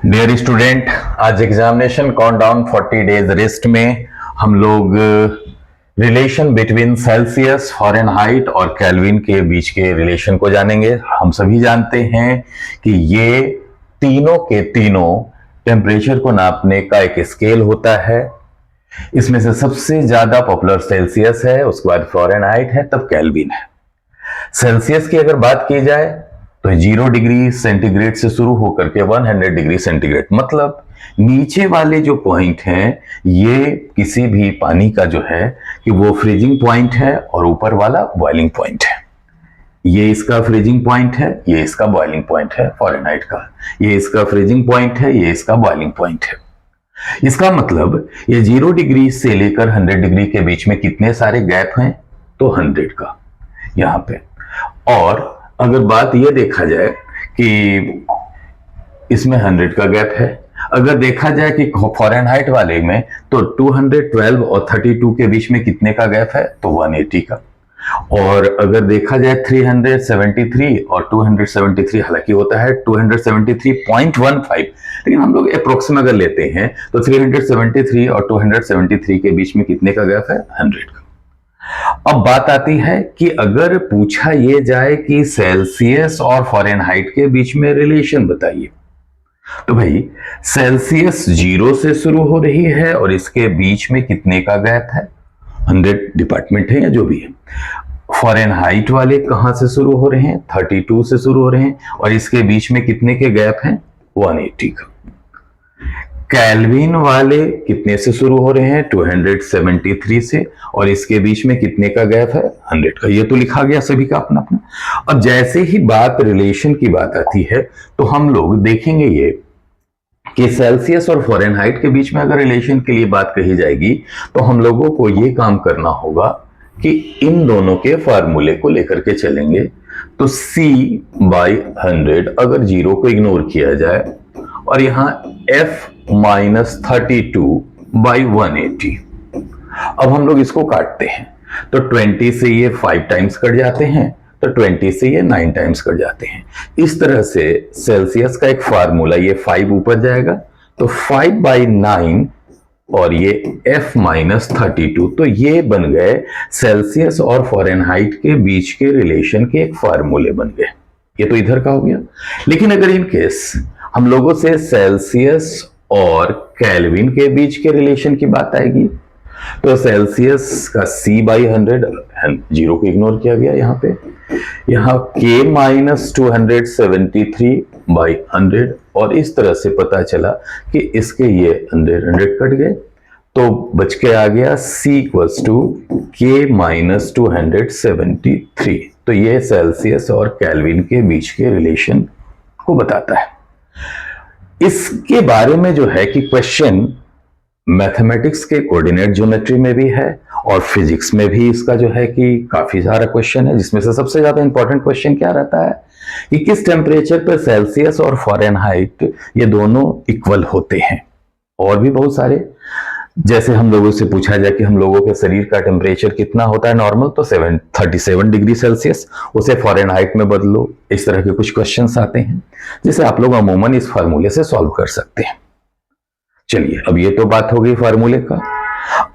Dear student, आज examination countdown 40 days rest में हम लोग रिलेशन बिटवीन सेल्सियस, फ़ारेनहाइट और केल्विन के बीच के रिलेशन को जानेंगे। हम सभी जानते हैं कि ये तीनों के तीनों टेम्परेचर को नापने का एक स्केल होता है। इसमें से सबसे ज्यादा पॉपुलर सेल्सियस है, उसके बाद फ़ारेनहाइट है, तब केल्विन है। सेल्सियस की अगर बात की जाए तो 0 डिग्री सेंटीग्रेड से शुरू होकर के 100 डिग्री सेंटीग्रेड, मतलब नीचे वाले जो पॉइंट हैं ये किसी भी पानी का जो है कि वो फ्रीजिंग पॉइंट है और ऊपर वाला बॉइलिंग पॉइंट है। ये इसका फ्रीजिंग पॉइंट है, ये इसका बॉइलिंग पॉइंट है फ़ारेनहाइट का। ये इसका फ्रीजिंग पॉइंट है, ये इसका बॉइलिंग पॉइंट है। इसका मतलब ये 0 डिग्री से लेकर 100 डिग्री के बीच में कितने सारे गैप हैं, तो 100 का यहां पे। और अगर बात यह देखा जाए कि इसमें 100 का गैप है, अगर देखा जाए कि फ़ारेनहाइट वाले में तो 212 और 32 के बीच में कितने का गैप है, तो 180 का। और अगर देखा जाए 373 और 273, हालांकि होता है 273.15, लेकिन हम लोग अप्रोक्सीमेट अगर लेते हैं तो 373 और 273 के बीच में कितने का गैप है, 100 का। अब बात आती है कि अगर पूछा यह जाए कि सेल्सियस और फ़ारेनहाइट के बीच में रिलेशन बताइए, तो भाई सेल्सियस 0 से शुरू हो रही है और इसके बीच में कितने का गैप है, 100 डिपार्टमेंट है या जो भी है। फ़ारेनहाइट वाले कहां से शुरू हो रहे हैं, 32 से शुरू हो रहे हैं और इसके बीच में कितने के गैप हैं, 180 का। केल्विन वाले कितने से शुरू हो रहे हैं, 273 से और इसके बीच में कितने का गैप है, 100 का। ये तो लिखा गया सभी का अपना अपना। अब जैसे ही बात रिलेशन की बात आती है तो हम लोग देखेंगे ये कि सेल्सियस और फ़ारेनहाइट के बीच में अगर रिलेशन के लिए बात कही जाएगी तो हम लोगों को ये काम करना होगा कि इन दोनों के फार्मूले को लेकर के चलेंगे। तो C/100 अगर 0 को इग्नोर किया जाए और यहां F-32/180, अब हम लोग इसको काटते हैं तो 20 से ये 5 टाइम्स कट जाते हैं, तो 20 से ये 9 टाइम्स कट जाते हैं। इस तरह से सेल्सियस का एक फार्मूला, ये 5 ऊपर जाएगा तो 5/9 और ये F-32, तो ये बन गए सेल्सियस और फ़ारेनहाइट के बीच के रिलेशन के एक फार्मूले बन गए। ये तो इधर का हो गया। लेकिन अगर इन केस हम लोगों से सेल्सियस और केल्विन के बीच के रिलेशन की बात आएगी तो सेल्सियस का C/100, 0 को इग्नोर किया गया यहां पे, यहां K-273/100 और इस तरह से पता चला कि इसके ये 100 कट गए तो बच के आ गया C=K-273। तो ये सेल्सियस और केल्विन के बीच के रिलेशन को बताता है। इसके बारे में जो है कि क्वेश्चन मैथमेटिक्स के कोऑर्डिनेट ज्योमेट्री में भी है और फिजिक्स में भी इसका जो है कि काफी सारा क्वेश्चन है, जिसमें से सबसे ज्यादा इंपॉर्टेंट क्वेश्चन क्या रहता है कि किस टेम्परेचर पर सेल्सियस और फ़ारेनहाइट ये दोनों इक्वल होते हैं। और भी बहुत सारे, जैसे हम लोगों से पूछा जाए कि हम लोगों के शरीर का टेम्परेचर कितना होता है नॉर्मल, तो 37 डिग्री सेल्सियस, उसे फ़ारेनहाइट में बदलो। इस तरह के कुछ क्वेश्चंस आते हैं जिसे आप लोग अमूमन इस फार्मूले से सॉल्व कर सकते हैं। चलिए, अब ये तो बात हो गई फार्मूले का।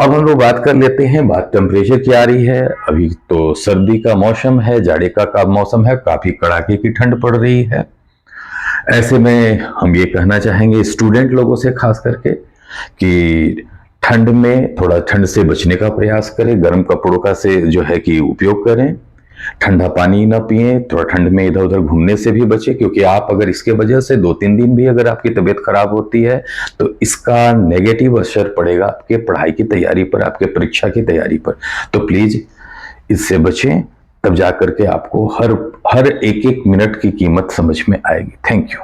अब हम लोग बात कर लेते हैं, बात टेम्परेचर की आ रही है। अभी तो सर्दी का मौसम है, जाड़े का मौसम है, काफी कड़ाके की ठंड पड़ रही है। ऐसे में हम ये कहना चाहेंगे स्टूडेंट लोगों से खास करके कि ठंड में थोड़ा ठंड से बचने का प्रयास करें, गर्म कपड़ों का से जो है कि उपयोग करें, ठंडा पानी ना पिए, थोड़ा ठंड में इधर उधर घूमने से भी बचें, क्योंकि आप अगर इसके वजह से 2-3 दिन भी अगर आपकी तबीयत खराब होती है तो इसका नेगेटिव असर पड़ेगा आपके पढ़ाई की तैयारी पर, आपके परीक्षा की तैयारी पर। तो प्लीज इससे बचें, तब जाकर के आपको हर एक मिनट की कीमत समझ में आएगी। Thank you.